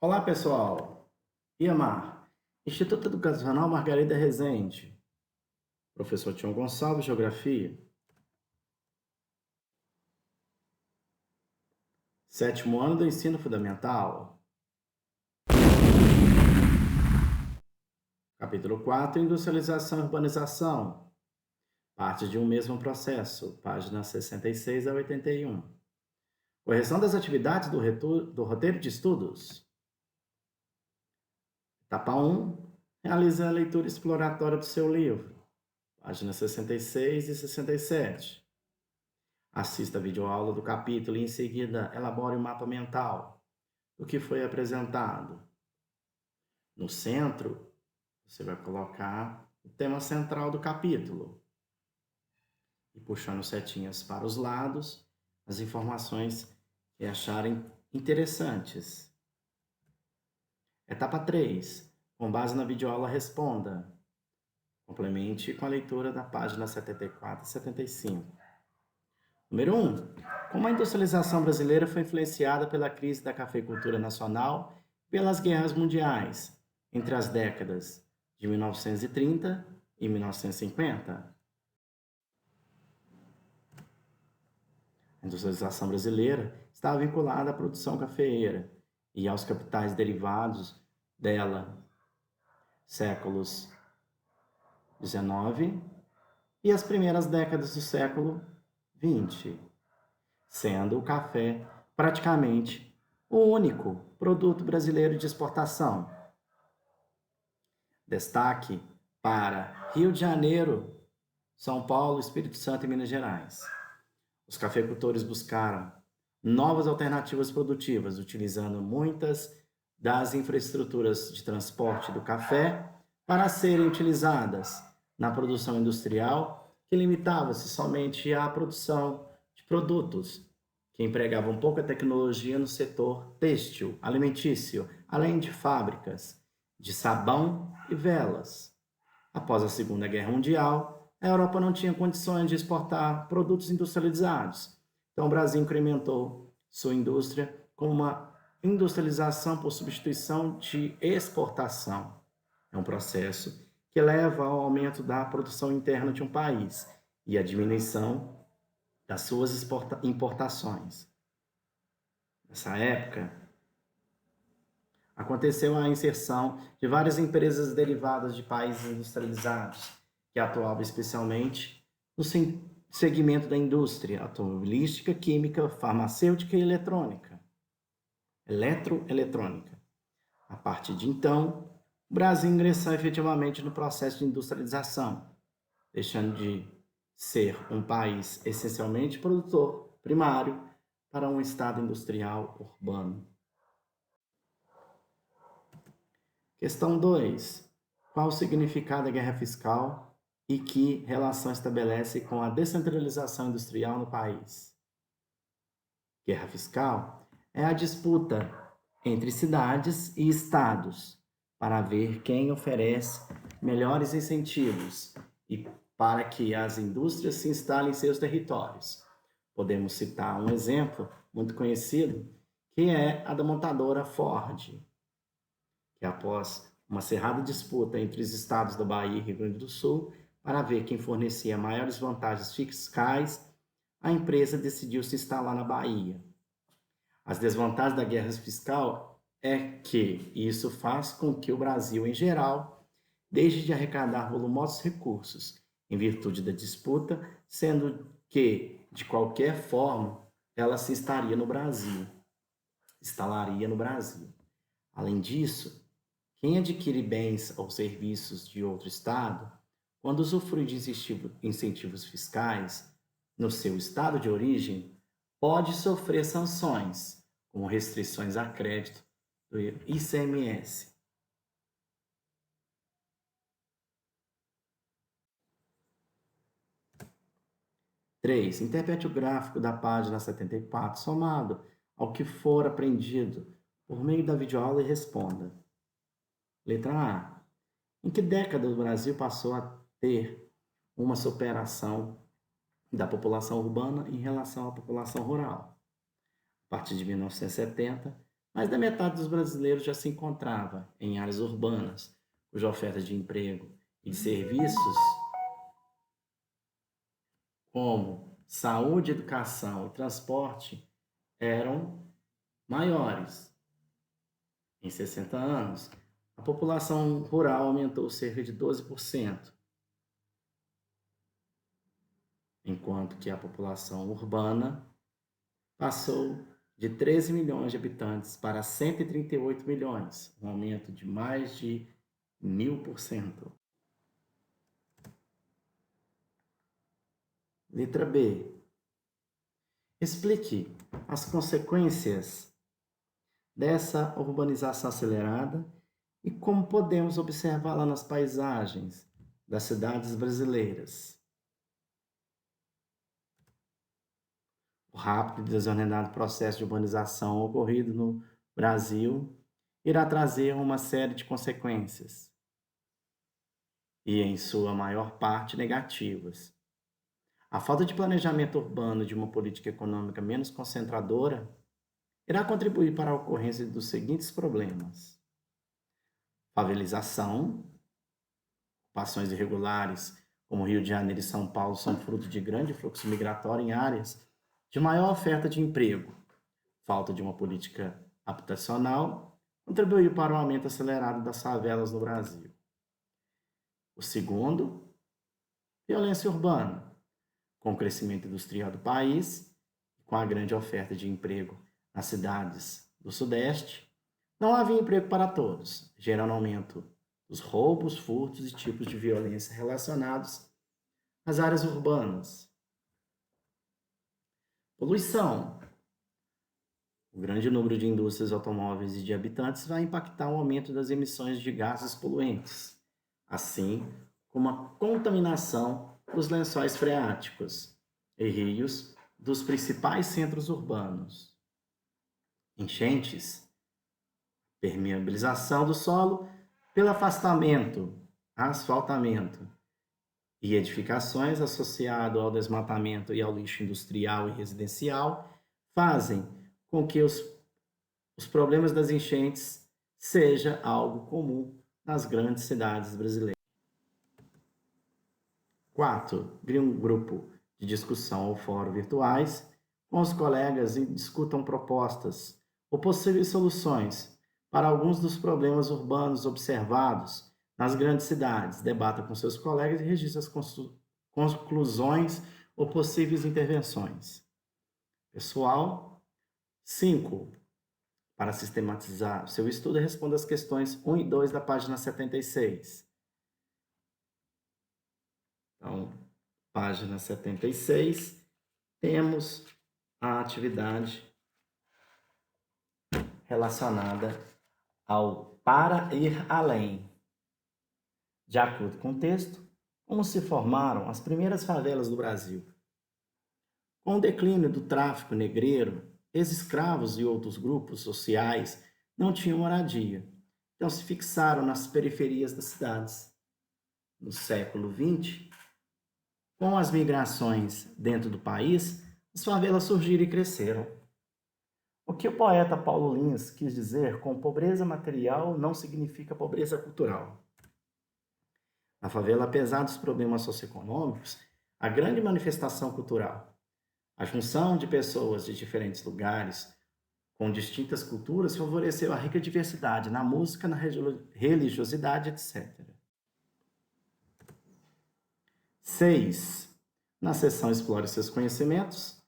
Olá, pessoal. IAMAR, Instituto Educacional Margarida Rezende. Professor Tião Gonçalves, Geografia. Sétimo ano do ensino fundamental. Capítulo 4, Industrialização e Urbanização. Parte de um mesmo processo, páginas 66 a 81. Correção das atividades do roteiro de estudos. Etapa 1. Realize a leitura exploratória do seu livro, páginas 66 e 67. Assista a videoaula do capítulo e, em seguida, elabore o mapa mental do que foi apresentado. No centro, você vai colocar o tema central do capítulo e, puxando setinhas para os lados, as informações que acharem interessantes. Etapa 3. Com base na videoaula, responda. Complemente com a leitura da página 74 e 75. Número 1. Como a industrialização brasileira foi influenciada pela crise da cafeicultura nacional e pelas guerras mundiais entre as décadas de 1930 e 1950. A industrialização brasileira está vinculada à produção cafeeira e aos capitais derivados dela, séculos XIX e as primeiras décadas do século XX, sendo o café praticamente o único produto brasileiro de exportação. Destaque para Rio de Janeiro, São Paulo, Espírito Santo e Minas Gerais. Os cafeicultores buscaram novas alternativas produtivas, utilizando muitas das infraestruturas de transporte do café para serem utilizadas na produção industrial, que limitava-se somente à produção de produtos, que empregavam pouca tecnologia no setor têxtil, alimentício, além de fábricas de sabão e velas. Após a Segunda Guerra Mundial, a Europa não tinha condições de exportar produtos industrializados. Então, o Brasil incrementou sua indústria com uma industrialização por substituição de exportação. É um processo que leva ao aumento da produção interna de um país e à diminuição das suas importações. Nessa época, aconteceu a inserção de várias empresas derivadas de países industrializados, que atuavam especialmente no segmento da indústria automobilística, química, farmacêutica e eletroeletrônica. A partir de então, o Brasil ingressou efetivamente no processo de industrialização, deixando de ser um país essencialmente produtor primário para um estado industrial urbano. Questão 2. Qual o significado da guerra fiscal e que relação estabelece com a descentralização industrial no país? Guerra fiscal é a disputa entre cidades e estados para ver quem oferece melhores incentivos e para que as indústrias se instalem em seus territórios. Podemos citar um exemplo muito conhecido, que é a da montadora Ford, que após uma acirrada disputa entre os estados da Bahia e Rio Grande do Sul para ver quem fornecia maiores vantagens fiscais, a empresa decidiu se instalar na Bahia. As desvantagens da guerra fiscal é que isso faz com que o Brasil, em geral, deixe de arrecadar volumosos recursos em virtude da disputa, sendo que, de qualquer forma, ela se instalaria no Brasil. Além disso, quem adquire bens ou serviços de outro estado, quando usufrui de incentivos fiscais no seu estado de origem, pode sofrer sanções, como restrições a crédito do ICMS. 3. Interprete o gráfico da página 74 somado ao que for aprendido por meio da videoaula e responda. Letra A. Em que década o Brasil passou a ter uma superação da população urbana em relação à população rural? A partir de 1970, Mais da metade dos brasileiros já se encontrava em áreas urbanas, cuja oferta de emprego e de serviços, como saúde, educação e transporte, eram maiores. Em 60 anos, a população rural aumentou cerca de 12%, enquanto que a população urbana passou de 13 milhões de habitantes para 138 milhões, um aumento de mais de 1000%. Letra B. Explique as consequências dessa urbanização acelerada e como podemos observá-la nas paisagens das cidades brasileiras. O rápido e desordenado processo de urbanização ocorrido no Brasil irá trazer uma série de consequências, e em sua maior parte negativas. A falta de planejamento urbano de uma política econômica menos concentradora irá contribuir para a ocorrência dos seguintes problemas: favelização, ocupações irregulares, como Rio de Janeiro e São Paulo, são fruto de grande fluxo migratório em áreas de maior oferta de emprego. Falta de uma política habitacional contribuiu para o aumento acelerado das favelas no Brasil. O segundo, violência urbana. Com o crescimento industrial do país, com a grande oferta de emprego nas cidades do Sudeste, não havia emprego para todos, gerando aumento dos roubos, furtos e tipos de violência relacionados às áreas urbanas. Poluição. O grande número de indústrias automóveis e de habitantes vai impactar o aumento das emissões de gases poluentes, assim como a contaminação dos lençóis freáticos e rios dos principais centros urbanos. Enchentes. Permeabilização do solo pelo afastamento, asfaltamento e edificações associado ao desmatamento e ao lixo industrial e residencial fazem com que os problemas das enchentes seja algo comum nas grandes cidades brasileiras. 4. Crie um grupo de discussão ou fórum virtuais com os colegas e discutam propostas ou possíveis soluções para alguns dos problemas urbanos observados nas grandes cidades. Debata com seus colegas e registre as conclusões ou possíveis intervenções. Pessoal. 5. Para sistematizar seu estudo, responda as questões 1 e 2 da página 76. Então, página 76, temos a atividade relacionada ao para ir além. De acordo com o texto, como se formaram as primeiras favelas do Brasil? Com o declínio do tráfico negreiro, ex-escravos e outros grupos sociais não tinham moradia, então se fixaram nas periferias das cidades. No século XX, com as migrações dentro do país, as favelas surgiram e cresceram. O que o poeta Paulo Lins quis dizer com pobreza material não significa pobreza cultural. Na favela, apesar dos problemas socioeconômicos, a grande manifestação cultural, a junção de pessoas de diferentes lugares, com distintas culturas, favoreceu a rica diversidade na música, na religiosidade, etc. 6. Na seção Explore seus conhecimentos,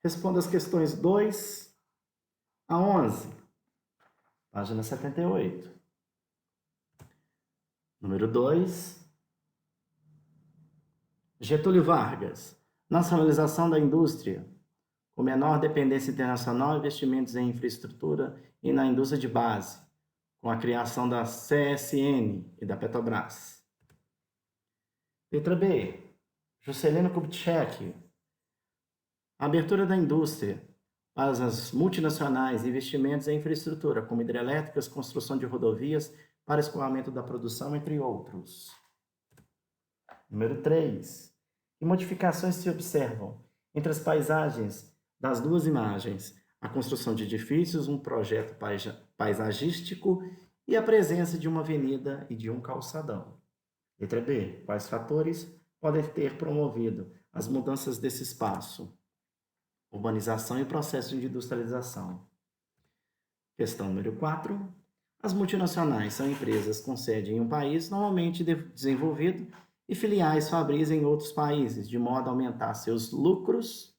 responda as questões 2 a 11, página 78. Número 2. Getúlio Vargas. Nacionalização da indústria, com menor dependência internacional, investimentos em infraestrutura e na indústria de base, com a criação da CSN e da Petrobras. Letra B. Juscelino Kubitschek. A abertura da indústria para as multinacionais e investimentos em infraestrutura, como hidrelétricas, construção de rodovias para escoamento da produção, entre outros. Número 3. Que modificações se observam entre as paisagens das duas imagens? a construção de edifícios, um projeto paisagístico e a presença de uma avenida e de um calçadão. Letra B. Quais fatores podem ter promovido as mudanças desse espaço? Urbanização e processo de industrialização. Questão número 4. As multinacionais são empresas com sede em um país normalmente desenvolvido e filiais fabris em outros países, de modo a aumentar seus lucros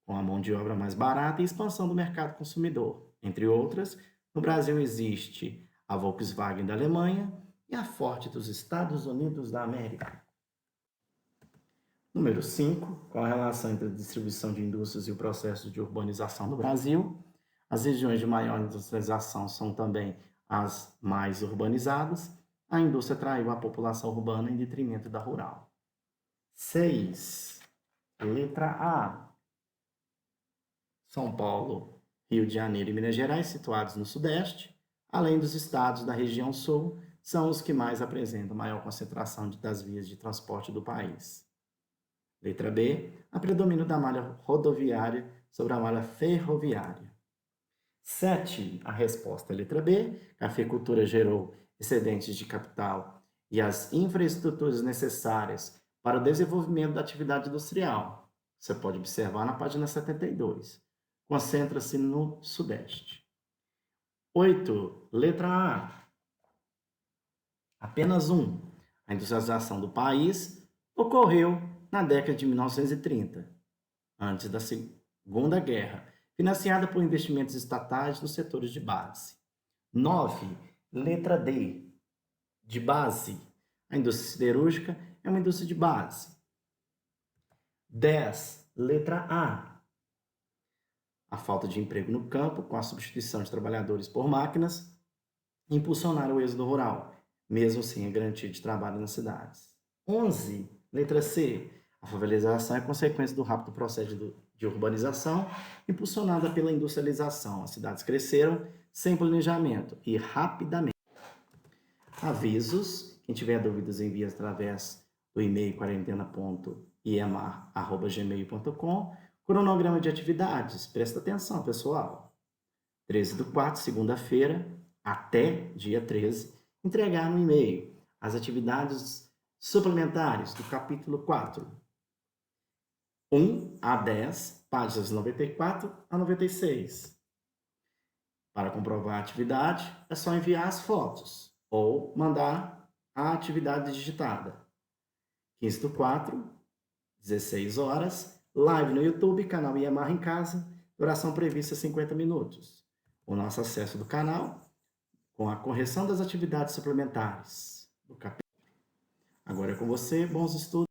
com a mão de obra mais barata e expansão do mercado consumidor. Entre outras, no Brasil existe a Volkswagen da Alemanha e a Ford dos Estados Unidos da América. Número 5. Qual a relação entre a distribuição de indústrias e o processo de urbanização no Brasil? As regiões de maior industrialização são também as mais urbanizadas. A indústria atraiu a população urbana em detrimento da rural. 6. Letra A. São Paulo, Rio de Janeiro e Minas Gerais, situados no Sudeste, além dos estados da região Sul, são os que mais apresentam maior concentração das vias de transporte do país. Letra B. A predomínio da malha rodoviária sobre a malha ferroviária. 7. A resposta é letra B. A cafeicultura gerou excedentes de capital e as infraestruturas necessárias para o desenvolvimento da atividade industrial. Você pode observar na página 72. Concentra-se no Sudeste. 8. Letra A. Apenas um. A industrialização do país ocorreu na década de 1930, antes da Segunda Guerra, financiada por investimentos estatais nos setores de base. 9. Letra D. De base. A indústria siderúrgica é uma indústria de base. 10. Letra A. A falta de emprego no campo, com a substituição de trabalhadores por máquinas, impulsionaram o êxodo rural, mesmo sem a garantia de trabalho nas cidades. 11. Letra C. A favelização é consequência do rápido processo de urbanização impulsionada pela industrialização. As cidades cresceram sem planejamento e rapidamente. Avisos. Quem tiver dúvidas, envie através do e-mail quarentena.iemar@gmail.com. Cronograma de atividades. Presta atenção, pessoal. 13/4, segunda-feira, até dia 13, entregar no e-mail as atividades suplementares do capítulo 4. 1 a 10, páginas 94 a 96. Para comprovar a atividade, é só enviar as fotos ou mandar a atividade digitada. 15/4, 16 horas, live no YouTube, canal Iemar em Casa, duração prevista 50 minutos. O nosso acesso do canal com a correção das atividades suplementares do capítulo. Agora é com você, bons estudos.